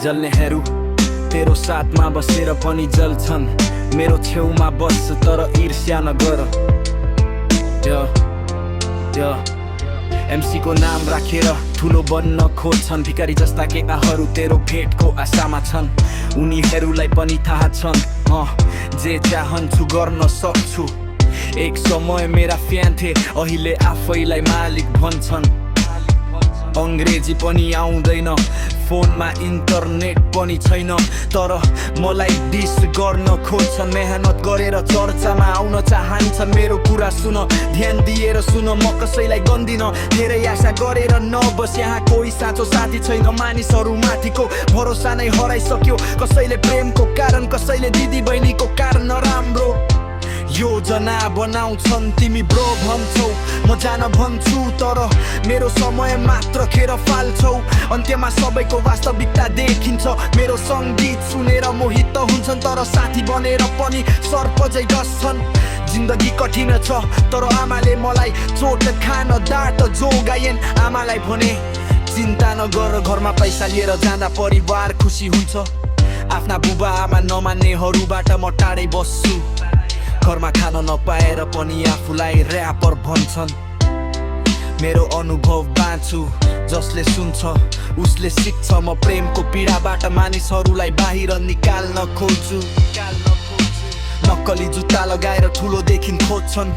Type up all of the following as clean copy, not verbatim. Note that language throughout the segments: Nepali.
जल्नेहरू तेरो साथमा बसेर पनि जल्छन्। मेरो छेउमा बस्छ तर ईर्ष्या नगर। MC को नाम राखेर ठुलो बन्न खोज्छन्। भिखारी जस्ता केटाहरू तेरो भेटको आशामा छन्। उनीहरूलाई पनि थाहा छन् जे चाहन्छु गर्न सक्छु। एक समय मेरा फ्यान थे, अहिले आफैलाई मालिक भन्छन्। अंग्रेजी पनि आउँदैन, फोनमा इन्टरनेट पनि छैन, तर मलाई डिस गर्न खोज्छन्। मेहनत गरेर चर्चामा आउन चाहन्छन्। मेरो कुरा सुन, ध्यान दिएर सुन, म कसैलाई गन्दिन। धेरै आशा गरेर नबस, यहाँ कोही साँचो साथी छैन। मानिसहरू माथिको भरोसा नै हराइसक्यो। कसैले प्रेमको कारण, कसैले दिदी बहिनीको कारण नराम्रो योजना बनाउँछन्। तिमी ब्रो भन्छौ, म जान भन्छु, तर मेरो समय मात्र खेर फाल्छौ। अन्त्यमा सबैको वास्तविकता देखिन्छ। मेरो सङ्गीत सुनेर मोहित हुन्छन्, तर साथी बनेर पनि सर्पझै डस्छन्। जिन्दगी कठिन छ, तर आमाले मलाई चोट खान डाँट जोगाइन्। आमालाई भने चिन्ता नगर, घरमा पैसा लिएर जाँदा परिवार खुसी हुन्छ। आफ्ना बुबा आमा नमान्नेहरूबाट म टाढै बस्छु। घरमा खान नपाएर पनि आफूलाई र्यापर भन्छन्। मेरो अनुभव बाँच्छु, जसले सुन्छ उसले सिक्छ। म प्रेमको पीडाबाट मानिसहरूलाई बाहिर निकाल्न खोज्छु। नक्कली जुत्ता लगाएर ठुलो देखिन खोज्छन्।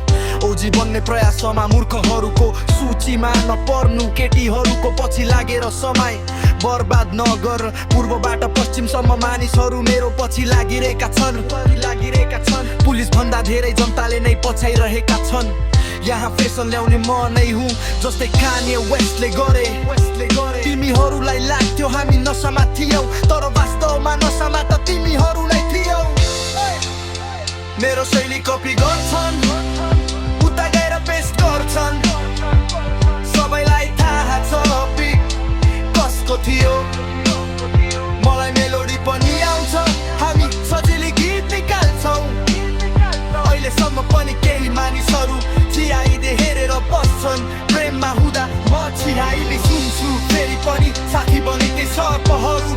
ओजी बन्ने प्रयासमा मूर्खहरूको सूचीमा नपर्नु। केटीहरूको पछि लागेर समय बर्बाद नगर। पूर्वबाट पश्चिमसम्म मानिसहरू मेरो पछि लागिरहेका छन्। पुलिस भन्दा धेरै जनताले नै पछाइरहेका छन्। यहाँ फेसन ल्याउने म नै हुँ, जस्तै कान्ये वेस्टले गरे। तिमीहरूलाई लाग्थ्यो हामी नसामा थियौ, तर वास्तवमा नसामा त तिमीहरू नै थियौ। मेरो शैली कपी गर्छन्, उता गएर पेस्ट गर्छन्। सबैलाई थाहा छ पिक कसको थियो। मलाई मेलोडी पनि आउँछ, हामी सजिलै गीत निकाल्छौँ। अहिलेसम्म पनि केही मानिसहरू चियाइदे हेरेर बस्छन्। प्रेममा हुँदा म चियाइले सुन्छु, फेरि पनि साथी बनेको सर्पहरू।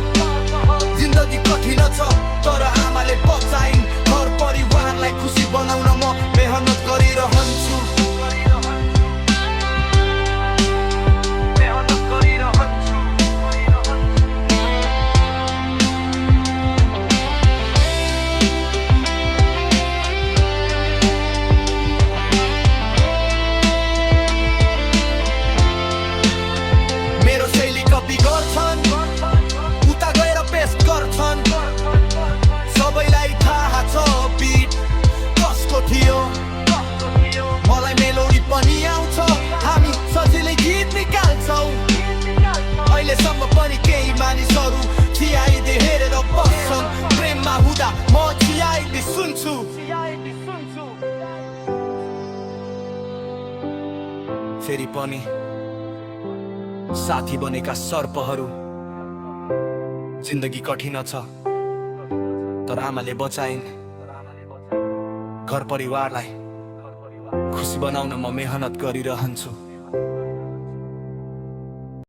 जिन्दगी कठिन छ, तर आमाले बचाइन्। घर परिवारलाई खुसी बनाउन म मेहनत गरिरहन्छु। सबैलाई थाहा छ बिट कसको थियो। मलाई मेलोडी पनि आउँछ, हामी सजिलै गीत निकाल्छौँ। अहिलेसम्म पनि केही मानिसहरू चियाइदे हेरेर बस्छन्। प्रेममा हुँदा म चियाइदे सुन्छु। फेरि पनि साथी बनेका सर्पहरू। जिन्दगी कठिन छ, तर आमाले बचाइन्। घर परिवारलाई खुसी बनाउन म मेहनत गरिरहन्छु।